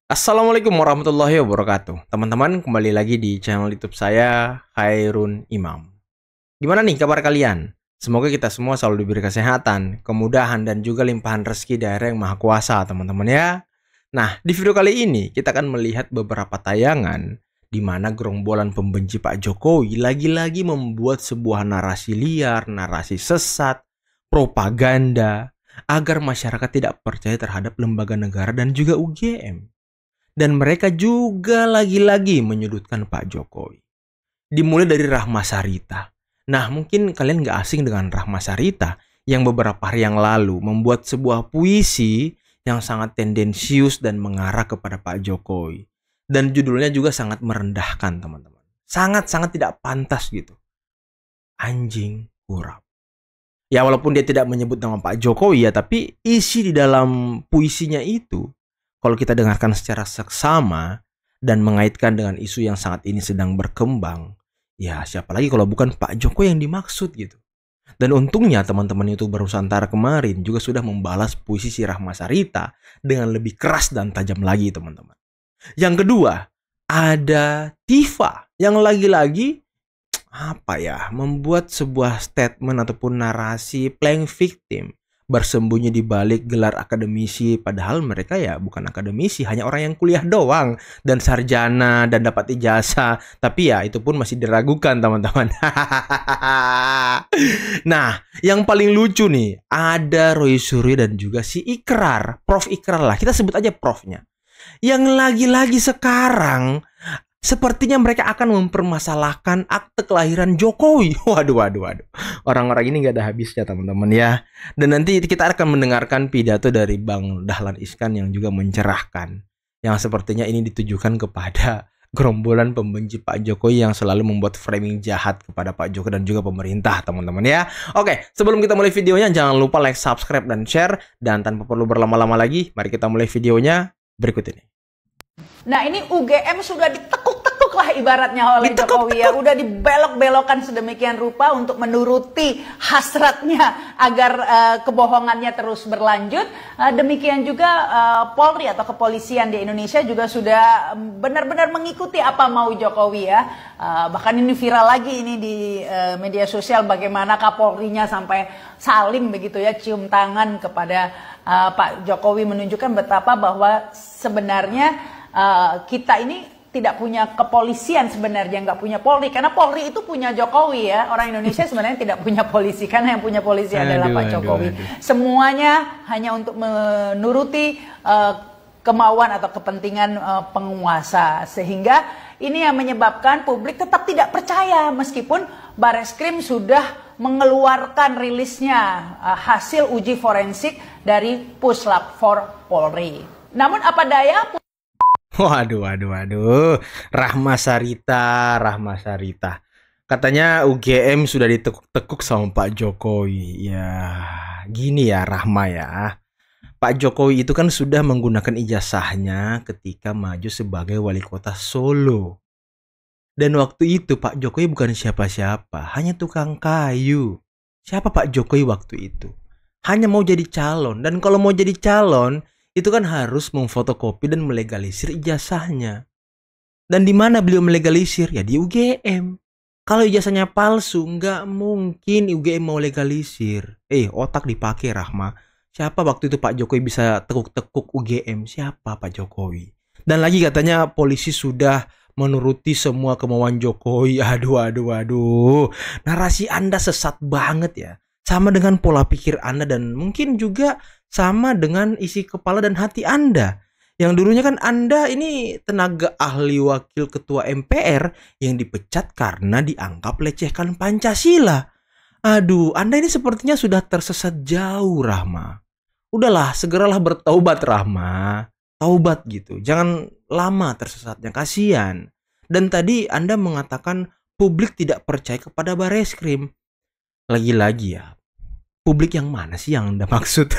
Assalamualaikum warahmatullahi wabarakatuh. Teman-teman, kembali lagi di channel YouTube saya, Khairun Imam. Gimana nih kabar kalian? Semoga kita semua selalu diberi kesehatan, kemudahan, dan juga limpahan rezeki dari Yang Maha Kuasa, teman-teman ya. Nah, di video kali ini kita akan melihat beberapa tayangan di mana gerombolan pembenci Pak Jokowi lagi-lagi membuat sebuah narasi liar, narasi sesat, propaganda, agar masyarakat tidak percaya terhadap lembaga negara dan juga UGM. Dan mereka juga lagi-lagi menyudutkan Pak Jokowi. Dimulai dari Rahma Sarita. Nah, mungkin kalian nggak asing dengan Rahma Sarita yang beberapa hari yang lalu membuat sebuah puisi yang sangat tendensius dan mengarah kepada Pak Jokowi. Dan judulnya juga sangat merendahkan, teman-teman. Sangat-sangat tidak pantas gitu. Anjing kurap. Ya, walaupun dia tidak menyebut nama Pak Jokowi ya, tapi isi di dalam puisinya itu, kalau kita dengarkan secara seksama dan mengaitkan dengan isu yang saat ini sedang berkembang, ya siapa lagi kalau bukan Pak Jokowi yang dimaksud gitu. Dan untungnya teman-teman YouTuber Nusantara kemarin juga sudah membalas puisi si Rahma Sarita dengan lebih keras dan tajam lagi, teman-teman. Yang kedua, ada Tifa yang lagi-lagi membuat sebuah statement ataupun narasi playing victim, bersembunyi di balik gelar akademisi, padahal mereka ya bukan akademisi, hanya orang yang kuliah doang dan sarjana dan dapat ijazah, tapi ya itu pun masih diragukan, teman-teman. Nah, yang paling lucu nih, ada Roy Suryo dan juga si Ikrar, Prof Ikrar lah, kita sebut aja profnya, yang lagi-lagi sekarang sepertinya mereka akan mempermasalahkan akte kelahiran Jokowi. Waduh. Orang-orang ini gak ada habisnya, teman-teman ya. Dan nanti kita akan mendengarkan pidato dari Bang Dahlan Iskan yang juga mencerahkan. Yang sepertinya ini ditujukan kepada gerombolan pembenci Pak Jokowi yang selalu membuat framing jahat kepada Pak Jokowi dan juga pemerintah, teman-teman ya. Oke, sebelum kita mulai videonya, jangan lupa like, subscribe, dan share. Dan tanpa perlu berlama-lama lagi, mari kita mulai videonya berikut ini. Nah, ini UGM sudah ditekuk-tekuk lah ibaratnya oleh Jokowi ya. Udah dibelok-belokkan sedemikian rupa untuk menuruti hasratnya agar kebohongannya terus berlanjut. Demikian juga Polri atau kepolisian di Indonesia juga sudah benar-benar mengikuti apa mau Jokowi ya. Bahkan ini viral lagi ini di media sosial bagaimana Kapolrinya sampai salim begitu ya, cium tangan kepada Pak Jokowi, menunjukkan betapa bahwa sebenarnya kita ini tidak punya kepolisian sebenarnya, nggak punya Polri, karena Polri itu punya Jokowi ya. Orang Indonesia sebenarnya tidak punya polisi, karena yang punya polisi adalah Pak Jokowi. Semuanya hanya untuk menuruti kemauan atau kepentingan penguasa, sehingga ini yang menyebabkan publik tetap tidak percaya meskipun Bareskrim sudah mengeluarkan rilisnya hasil uji forensik dari Puslap 4 Polri. Namun apa daya, Waduh. Rahma Sarita. Katanya UGM sudah ditekuk-tekuk sama Pak Jokowi. Ya, gini ya Rahma ya. Pak Jokowi itu kan sudah menggunakan ijazahnya ketika maju sebagai wali kota Solo. Dan waktu itu Pak Jokowi bukan siapa-siapa, hanya tukang kayu. Siapa Pak Jokowi waktu itu? Hanya mau jadi calon. Dan kalau mau jadi calon, itu kan harus memfotokopi dan melegalisir ijazahnya. Dan di mana beliau melegalisir? Ya di UGM. Kalau ijazahnya palsu, nggak mungkin UGM mau legalisir. Otak dipakai Rahma. Siapa waktu itu Pak Jokowi bisa tekuk-tekuk UGM? Siapa Pak Jokowi? Dan lagi katanya polisi sudah menuruti semua kemauan Jokowi. Aduh. Narasi Anda sesat banget ya. Sama dengan pola pikir Anda dan mungkin juga sama dengan isi kepala dan hati Anda. Yang dulunya kan Anda ini tenaga ahli wakil ketua MPR yang dipecat karena dianggap lecehkan Pancasila. Aduh, Anda ini sepertinya sudah tersesat jauh, Rahma. Udahlah, segeralah bertaubat, Rahma. Taubat gitu. Jangan lama tersesatnya, kasihan. Dan tadi Anda mengatakan publik tidak percaya kepada Bareskrim. Lagi-lagi ya, publik yang mana sih yang Anda maksud?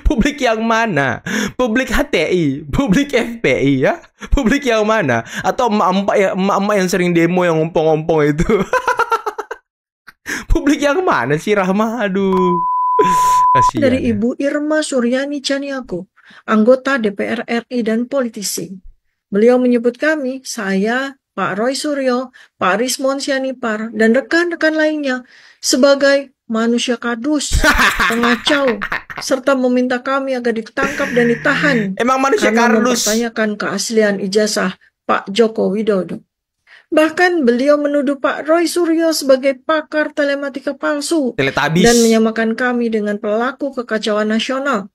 Publik yang mana? Publik HTI, publik FPI ya? Publik yang mana? Atau emak-emak yang sering demo yang ngompong-ngompong itu? Publik yang mana sih Rahma? Aduh. Dari Kasihan ya. Ibu Irma Suryani Caniago. anggota DPR RI dan politisi. Beliau menyebut kami, saya, Pak Roy Suryo, Pak Rismon Sianipar, dan rekan-rekan lainnya sebagai manusia kadus, pengacau, serta meminta kami agar ditangkap dan ditahan Emang manusia karena kardus. mempertanyakan keaslian ijazah Pak Joko Widodo. Bahkan beliau menuduh Pak Roy Suryo sebagai pakar telematika palsu Teletabis. dan menyamakan kami dengan pelaku kekacauan nasional.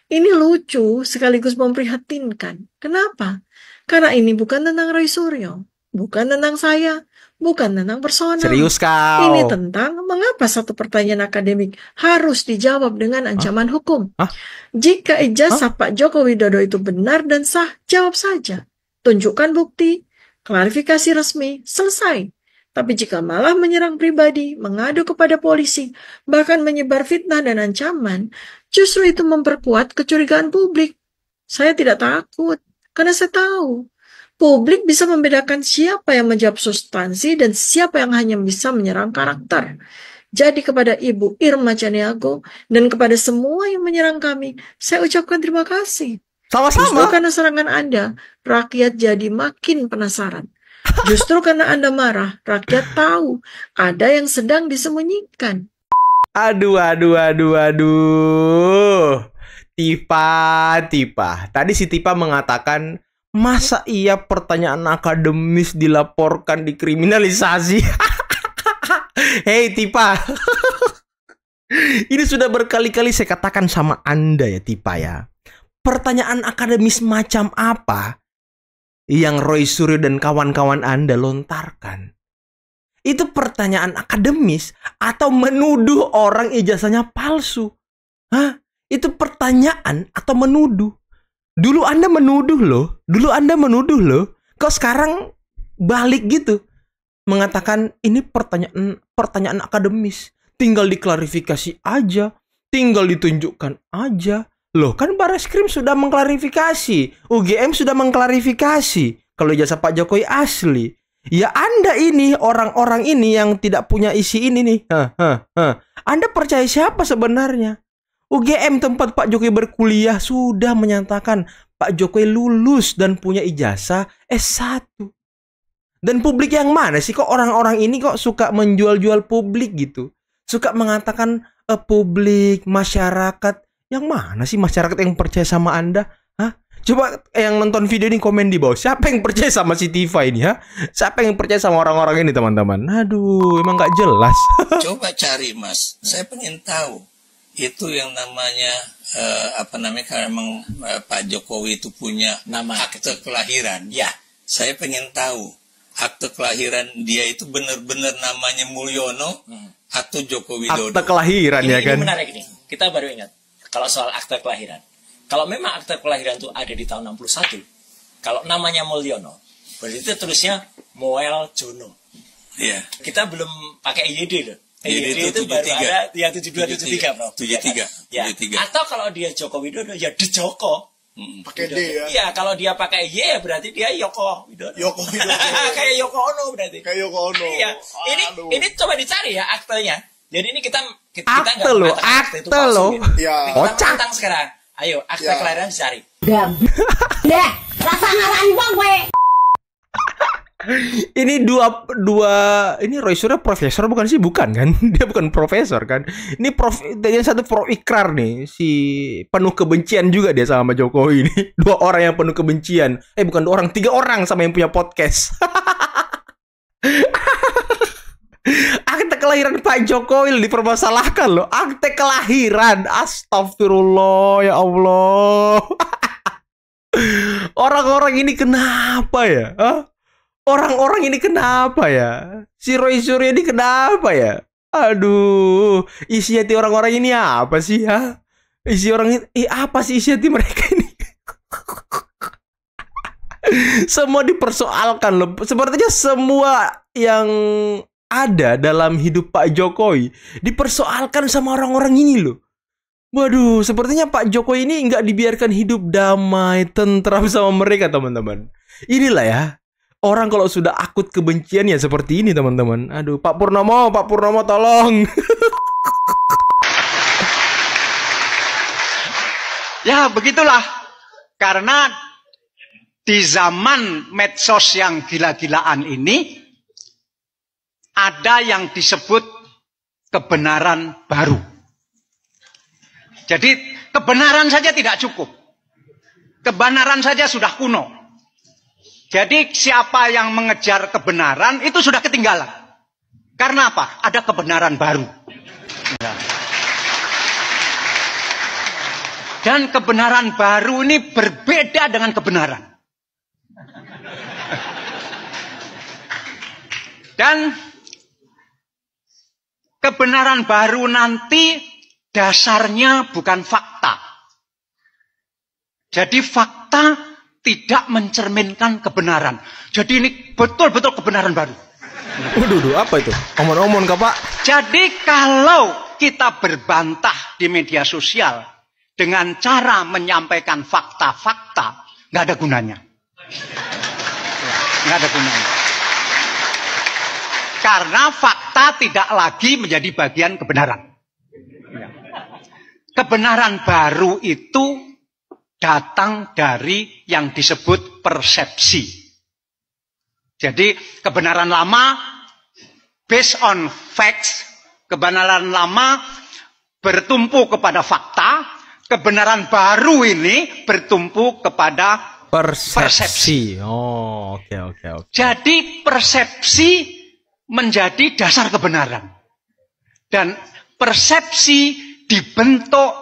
Ini lucu sekaligus memprihatinkan. Kenapa? Karena ini bukan tentang Roy Suryo, bukan tentang saya, bukan tentang personal. Serius kau? Ini tentang mengapa satu pertanyaan akademik harus dijawab dengan ancaman hukum. Jika ijazah Pak Joko Widodo itu benar dan sah, jawab saja. Tunjukkan bukti, klarifikasi resmi, selesai. Tapi jika malah menyerang pribadi, mengadu kepada polisi, bahkan menyebar fitnah dan ancaman, justru itu memperkuat kecurigaan publik. Saya tidak takut, karena saya tahu publik bisa membedakan siapa yang menjawab substansi dan siapa yang hanya bisa menyerang karakter. Jadi kepada Ibu Irma Caniago dan kepada semua yang menyerang kami, saya ucapkan terima kasih. Justru Sama-sama. karena serangan Anda, rakyat jadi makin penasaran. Justru karena Anda marah, rakyat tahu ada yang sedang disembunyikan. Aduh. Tipa. Tadi si Tipa mengatakan, masa iya pertanyaan akademis dilaporkan dikriminalisasi? Hei Tipa. Ini sudah berkali-kali saya katakan sama Anda ya Tipa ya. Pertanyaan akademis macam apa yang Roy Suryo dan kawan-kawan Anda lontarkan? Itu pertanyaan akademis atau menuduh orang ijazahnya palsu? Hah? Itu pertanyaan atau menuduh? Dulu Anda menuduh loh. Kok sekarang balik gitu? Mengatakan ini pertanyaan akademis. Tinggal diklarifikasi aja. Tinggal ditunjukkan aja. Loh kan Bareskrim sudah mengklarifikasi, UGM sudah mengklarifikasi kalau ijazah Pak Jokowi asli. Ya Anda ini, orang-orang ini yang tidak punya isi ini nih. Anda percaya siapa sebenarnya? UGM tempat Pak Jokowi berkuliah sudah menyatakan Pak Jokowi lulus dan punya ijazah S1. Dan publik yang mana sih? Kok orang-orang ini kok suka menjual-jual publik gitu? Suka mengatakan publik, masyarakat. Yang mana sih masyarakat yang percaya sama Anda? Hah? Coba yang nonton video ini komen di bawah. Siapa yang percaya sama si Tifa ini? Ha? Siapa yang percaya sama orang-orang ini teman-teman? Aduh, emang gak jelas. Coba cari Mas. Saya pengen tahu. Itu yang namanya karena emang Pak Jokowi itu punya nama akte kelahiran. Ya, saya pengen tahu akte kelahiran dia itu benar-benar namanya Mulyono atau Joko Widodo. Akte kelahiran ya kan? Ini menarik nih. Kita baru ingat kalau soal akte kelahiran. Kalau memang akte kelahiran itu ada di tahun 61, kalau namanya Mulyono, berarti itu tulisnya Moel Jono. Iya. Kita belum pakai IYD loh. IYD itu baru ada yang 7273, Bro. 73. Ya. Atau kalau dia Joko Widodo ya De Joko. Pakai D ya. Iya, kalau dia pakai Y ya berarti dia Yoko Widodo. Yoko Widodo. Kayak Yoko Ono berarti. Kayak Yoko Ono. Iya. Ini coba dicari ya aktenya. Jadi ini kita Akte loh, akte loh. Ya. Kocak. Tentang sekarang. Ayo, akte kelahiran dicari. Deh, rasa ngarampong gue. Ini dua ini Roy Suryo profesor bukan sih? Bukan kan? Dia bukan profesor kan? Ini yang satu pro ikrar nih, si penuh kebencian juga dia sama Jokowi ini. Dua orang yang penuh kebencian. Bukan dua orang, 3 orang sama yang punya podcast. Akte kelahiran Pak Jokowi dipermasalahkan loh. Akte kelahiran. Astagfirullah ya Allah. Orang-orang ini kenapa ya? Hah? Orang-orang ini kenapa ya? Si Roy Suryo ini kenapa ya? Aduh, isi hati orang-orang ini apa sih ya? Apa sih isi hati mereka ini? Semua dipersoalkan loh. Sepertinya semua yang ada dalam hidup Pak Jokowi dipersoalkan sama orang-orang ini loh. Waduh, sepertinya Pak Jokowi ini nggak dibiarkan hidup damai, tentram sama mereka teman-teman. Inilah ya. Orang kalau sudah akut kebencian ya seperti ini teman-teman. Aduh, Pak Purnomo tolong. Ya begitulah, karena di zaman medsos yang gila-gilaan ini ada yang disebut kebenaran baru. Jadi kebenaran saja tidak cukup. Kebenaran saja sudah kuno. Jadi siapa yang mengejar kebenaran itu sudah ketinggalan. Karena apa? Ada kebenaran baru. Ya. Dan kebenaran baru ini berbeda dengan kebenaran. Dan kebenaran baru nanti dasarnya bukan fakta. Jadi fakta tidak mencerminkan kebenaran. Jadi ini betul-betul kebenaran baru. Waduh, apa itu? Omon-omon kah, Pak? Jadi kalau kita berbantah di media sosial dengan cara menyampaikan fakta-fakta, nggak ada gunanya. Nggak ada gunanya. Karena fakta tidak lagi menjadi bagian kebenaran. Kebenaran baru itu datang dari yang disebut persepsi. Jadi kebenaran lama based on facts, kebenaran lama bertumpu kepada fakta, kebenaran baru ini bertumpu kepada persepsi. Oh, oke. Jadi persepsi menjadi dasar kebenaran. Dan persepsi dibentuk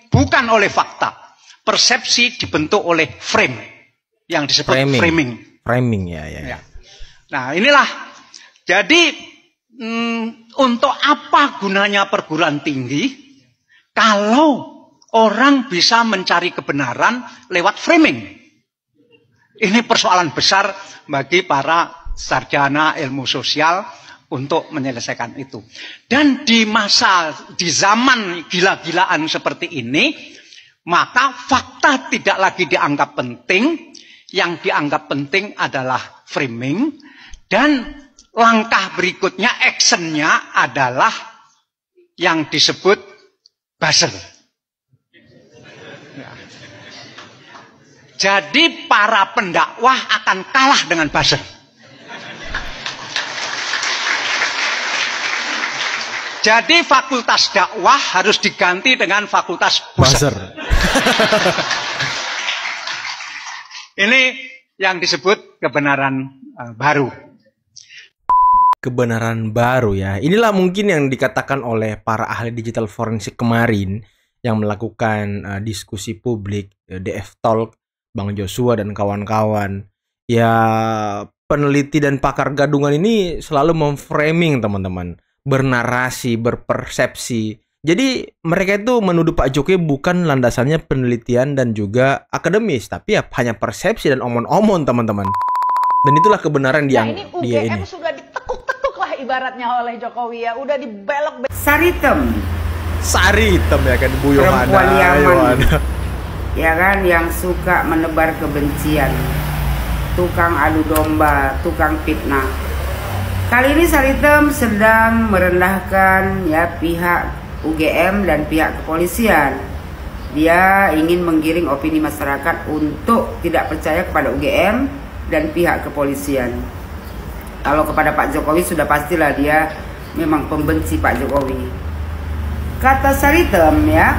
bukan oleh fakta. Persepsi dibentuk oleh frame yang disebut framing. Framing ya. Nah, inilah. Jadi untuk apa gunanya perguruan tinggi kalau orang bisa mencari kebenaran lewat framing? Ini persoalan besar bagi para sarjana ilmu sosial untuk menyelesaikan itu. Dan di zaman gila-gilaan seperti ini, maka fakta tidak lagi dianggap penting. Yang dianggap penting adalah framing. Dan langkah berikutnya, actionnya adalah yang disebut buzzer. Jadi para pendakwah akan kalah dengan buzzer. Jadi fakultas dakwah harus diganti dengan fakultas buzzer. Ini yang disebut kebenaran baru. Kebenaran baru ya. Inilah mungkin yang dikatakan oleh para ahli digital forensik kemarin yang melakukan diskusi publik, DF Talk, Bang Joshua dan kawan-kawan. Ya, peneliti dan pakar gadungan ini selalu memframing teman-teman, bernarasi, berpersepsi. Jadi mereka itu menuduh Pak Jokowi bukan landasannya penelitian dan juga akademis, tapi ya hanya persepsi dan omon-omon teman-teman. Dan itulah kebenaran ini dia ini. UGM sudah ditekuk-tekuk lah ibaratnya oleh Jokowi ya, udah dibelok. Saritem ya kan, Bu Yohana. Perempuan Yaman, ya kan, yang suka menebar kebencian, tukang adu domba, tukang fitnah. Kali ini Saritem sedang merendahkan ya pihak UGM dan pihak kepolisian. Dia ingin menggiring opini masyarakat untuk tidak percaya kepada UGM dan pihak kepolisian. Kalau kepada Pak Jokowi sudah pastilah dia memang pembenci Pak Jokowi. Kata Saritem ya,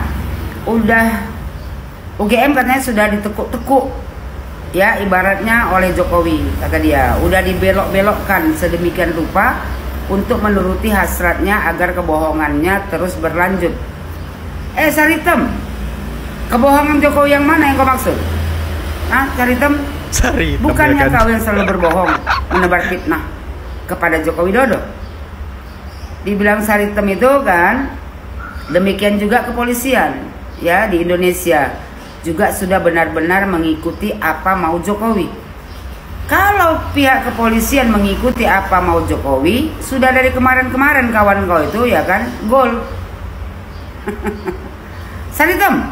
UGM katanya sudah ditekuk-tekuk ya ibaratnya oleh Jokowi, kata dia. Udah dibelok-belokkan sedemikian rupa untuk menuruti hasratnya agar kebohongannya terus berlanjut. Saritem, kebohongan Jokowi yang mana yang kau maksud? Saritem, bukannya kau yang selalu berbohong, menebar fitnah kepada Joko Widodo? Dibilang Saritem itu kan, demikian juga kepolisian ya di Indonesia juga sudah benar-benar mengikuti apa mau Jokowi. Kalau pihak kepolisian mengikuti apa mau Jokowi, sudah dari kemarin-kemarin kawan kau itu ya kan, gol. Saritem,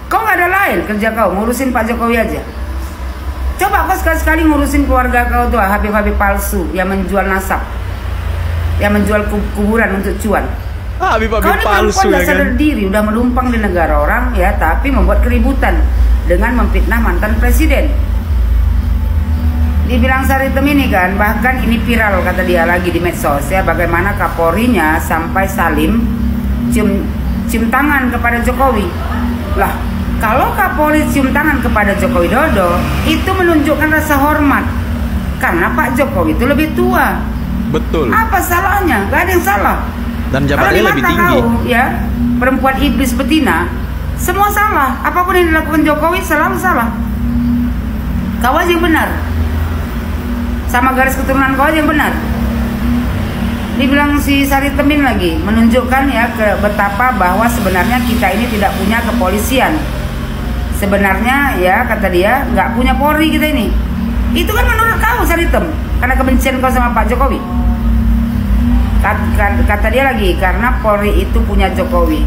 kau nggak ada lain kerja kau, ngurusin Pak Jokowi aja. Coba kau sekali-sekali ngurusin keluarga kau tuh, Habib-habib palsu yang menjual nasab, yang menjual kuburan untuk cuan. Habib Kau ini palsu perempuan ya gak sadar kan. diri, udah melumpang di negara orang ya, tapi membuat keributan dengan memfitnah mantan presiden. Dibilang Sari Hitam ini kan, bahkan ini viral kata dia lagi di medsos ya, bagaimana Kapolrinya sampai salim cium tangan kepada Jokowi. Lah, kalau Kapolri cium tangan kepada Joko Widodo, itu menunjukkan rasa hormat. Karena Pak Jokowi itu lebih tua. Betul. Apa salahnya? Gak ada yang salah. Dan Kalau jabatannya di lebih mata tinggi. kau, ya, perempuan iblis betina, semua salah. Apapun yang dilakukan Jokowi selalu salah. Kau aja yang benar. Sama garis keturunan kau aja yang benar. Dibilang si Sari Temin lagi, menunjukkan ya ke betapa bahwa sebenarnya kita ini tidak punya kepolisian. Sebenarnya ya kata dia nggak punya Polri kita ini. Itu kan menurut kau Sari Hitam, karena kebencian kau sama Pak Jokowi. Kata dia lagi, karena Polri itu punya Jokowi.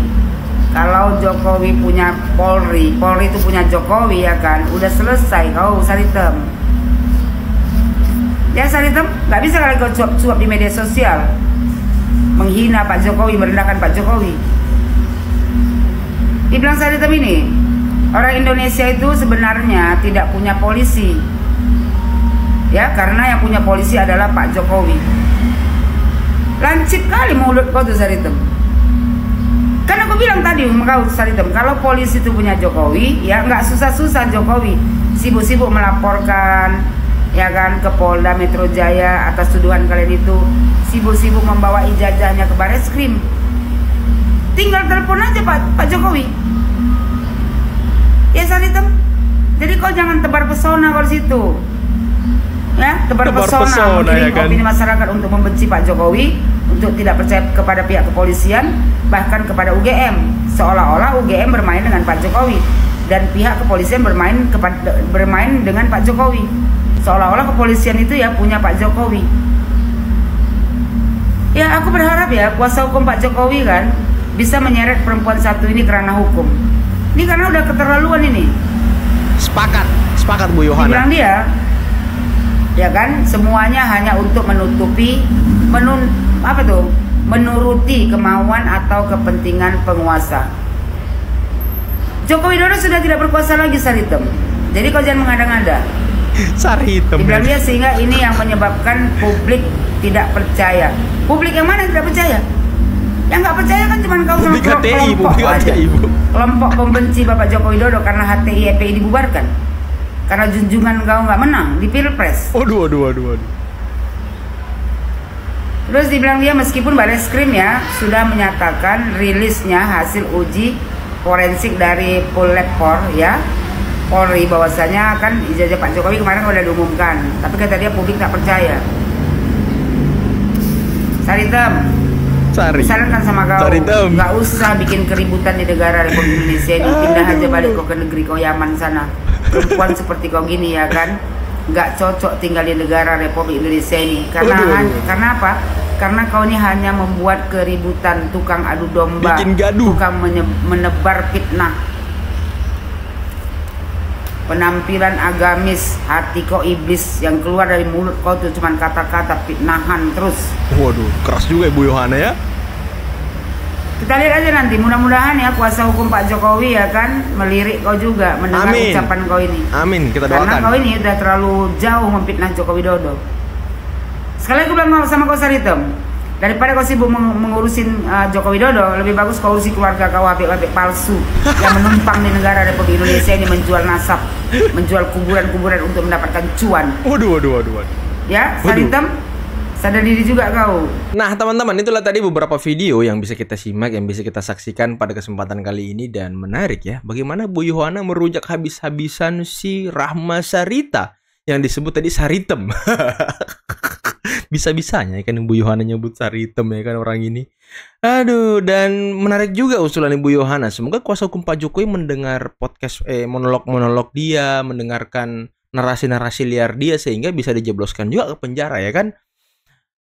Kalau Jokowi punya Polri, Polri itu punya Jokowi ya kan, udah selesai kau Sari Hitam. Ya Sari Hitam, nggak bisa kali kau cuap-cuap di media sosial, menghina Pak Jokowi, merendahkan Pak Jokowi. Dibilang Sari Hitam ini, orang Indonesia itu sebenarnya tidak punya polisi. Ya, karena yang punya polisi adalah Pak Jokowi. Lancip kali mulut kau tuh Sari Hitam. Kan aku bilang tadi sama kau Sari Hitam, kalau polisi itu punya Jokowi, ya nggak susah-susah Jokowi sibuk-sibuk melaporkan ya kan ke Polda Metro Jaya atas tuduhan kalian itu, sibuk-sibuk membawa ijazahnya ke Bareskrim. Tinggal telepon aja Pak Jokowi. Ya Sari Hitam. Jadi kau jangan tebar pesona kau di situ. Ya, tebar pesona ya kan? opini masyarakat untuk membenci Pak Jokowi, untuk tidak percaya kepada pihak kepolisian, bahkan kepada UGM. Seolah-olah UGM bermain dengan Pak Jokowi dan pihak kepolisian bermain dengan Pak Jokowi. Seolah-olah kepolisian itu ya punya Pak Jokowi. Ya, aku berharap ya kuasa hukum Pak Jokowi kan bisa menyeret perempuan satu ini kerana hukum. Ini karena udah keterlaluan ini. Sepakat Bu Yohana. Dibilang dia, ya kan, semuanya hanya untuk menutupi, menuruti kemauan atau kepentingan penguasa. Joko Widodo sudah tidak berkuasa lagi Sari Hitam. Jadi kau jangan mengada-ngada. Sari Hitam. Dibilang dia sehingga ini yang menyebabkan publik tidak percaya. Publik yang mana yang tidak percaya? Yang nggak percaya kan cuma kau sama kelompok aja. Kelompok pembenci Bapak Joko Widodo karena HTI FPI dibubarkan. Karena junjungan kau nggak menang di Pilpres. Waduh. Terus dibilang dia meskipun Bareskrim ya sudah menyatakan rilisnya hasil uji forensik dari Pulled ya Polri, bahwasanya kan ijazah Pak Jokowi kemarin udah diumumkan, tapi kata dia publik tak percaya. Sari Hitam, sarankan sama kau, nggak usah bikin keributan di negara Republik Indonesia ini, pindah aja balik kau ke negeri kau Yaman sana. Perempuan seperti kau gini ya kan, nggak cocok tinggal di negara Republik Indonesia ini. Karena apa? Karena kau ini hanya membuat keributan, tukang adu domba, tukang menebar fitnah. Penampilan agamis, hati kau iblis, yang keluar dari mulut kau tuh cuman kata-kata fitnahan terus. Waduh, keras juga Ibu Yohana ya. Kita lihat aja nanti, mudah-mudahan ya kuasa hukum Pak Jokowi ya kan melirik kau juga mendengar ucapan kau ini. Amin, kita doakan. Karena kau ini udah terlalu jauh memfitnah Joko Widodo. Sekali lagi bilang sama kau Sari Hitam, daripada kau sibuk mengurusin Joko Widodo, lebih bagus kau urusi keluarga kau Habib palsu yang menumpang di negara Republik Indonesia ini, menjual nasab, menjual kuburan-kuburan untuk mendapatkan cuan. Waduh. Ya, Sari Hitam, sadar diri juga kau. Nah teman-teman, itulah tadi beberapa video yang bisa kita simak, yang bisa kita saksikan pada kesempatan kali ini. Dan menarik ya, bagaimana Bu Yohana merujak habis-habisan si Rahma Sarita yang disebut tadi Sari Hitam. Bisa-bisanya kan Bu Yohana nyebut Sari Hitam ya kan orang ini. Aduh, dan menarik juga usulan Ibu Yohana. Semoga kuasa hukum Pak Jokowi mendengar podcast monolog-monolog dia, mendengarkan narasi-narasi liar dia, sehingga bisa dijebloskan juga ke penjara ya kan.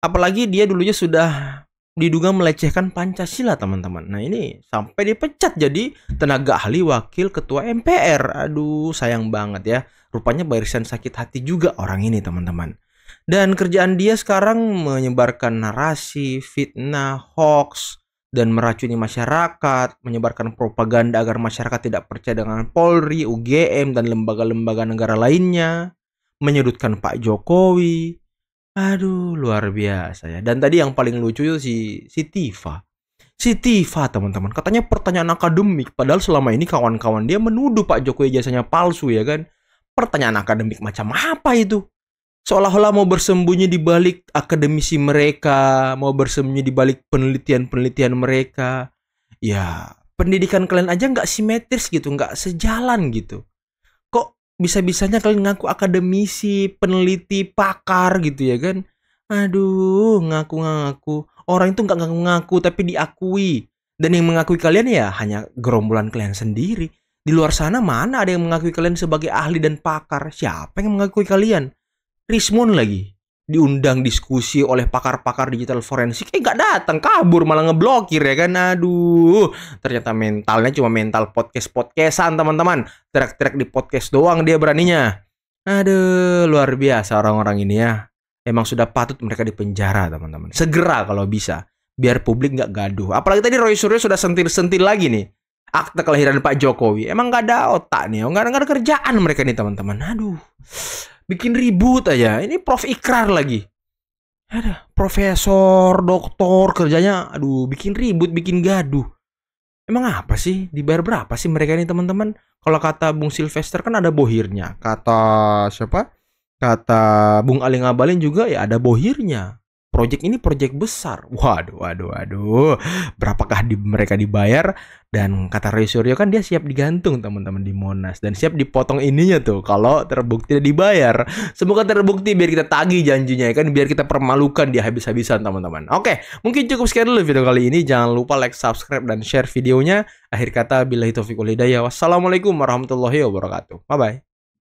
Apalagi dia dulunya sudah diduga melecehkan Pancasila teman-teman. Nah ini sampai dipecat jadi tenaga ahli wakil ketua MPR. Aduh sayang banget ya. Rupanya barisan sakit hati juga orang ini teman-teman. Dan kerjaan dia sekarang menyebarkan narasi, fitnah, hoax, dan meracuni masyarakat, menyebarkan propaganda agar masyarakat tidak percaya dengan Polri, UGM, dan lembaga-lembaga negara lainnya, menyudutkan Pak Jokowi. Aduh, luar biasa ya. Dan tadi yang paling lucu itu si Tifa. Si Tifa, teman-teman, katanya pertanyaan akademik, padahal selama ini kawan-kawan dia menuduh Pak Jokowi jasanya palsu ya kan. Pertanyaan akademik macam apa itu? Seolah-olah mau bersembunyi di balik akademisi mereka, mau bersembunyi di balik penelitian-penelitian mereka. Ya, pendidikan kalian aja nggak simetris gitu, nggak sejalan gitu. Kok bisa-bisanya kalian ngaku akademisi, peneliti, pakar gitu ya kan? Aduh, ngaku-ngaku. Orang itu nggak ngaku-ngaku tapi diakui. Dan yang mengakui kalian ya hanya gerombolan kalian sendiri. Di luar sana mana ada yang mengakui kalian sebagai ahli dan pakar? Siapa yang mengakui kalian? Rismon lagi diundang diskusi oleh pakar-pakar digital forensik, nggak datang, kabur, malah ngeblokir ya kan. Aduh, ternyata mentalnya cuma mental podcastan teman-teman. Teriak-teriak di podcast doang dia beraninya. Aduh, luar biasa orang-orang ini ya. Emang sudah patut mereka dipenjara teman-teman. Segera kalau bisa, biar publik nggak gaduh. Apalagi tadi Roy Suryo sudah sentil-sentil lagi nih akte kelahiran Pak Jokowi. Emang nggak ada otak nih, nggak ada kerjaan mereka nih teman-teman. Aduh, bikin ribut aja. Ini Prof Ikrar lagi. Ada profesor, doktor, kerjanya aduh bikin ribut, bikin gaduh. Emang apa sih? Dibayar berapa sih mereka ini teman-teman? Kalau kata Bung Sylvester kan ada bohirnya. Kata siapa? Kata Bung Ali Ngabalin juga ya ada bohirnya. Project ini project besar. Waduh. Berapakah mereka dibayar? Dan kata Roy Suryo kan dia siap digantung teman-teman di Monas. Dan siap dipotong ininya tuh kalau terbukti dibayar. Semoga terbukti biar kita tagih janjinya ya kan. Biar kita permalukan dia habis-habisan teman-teman. Oke, mungkin cukup sekian dulu video kali ini. Jangan lupa like, subscribe, dan share videonya. Akhir kata, billahi taufiq wal hidayah. Wassalamualaikum warahmatullahi wabarakatuh. Bye-bye.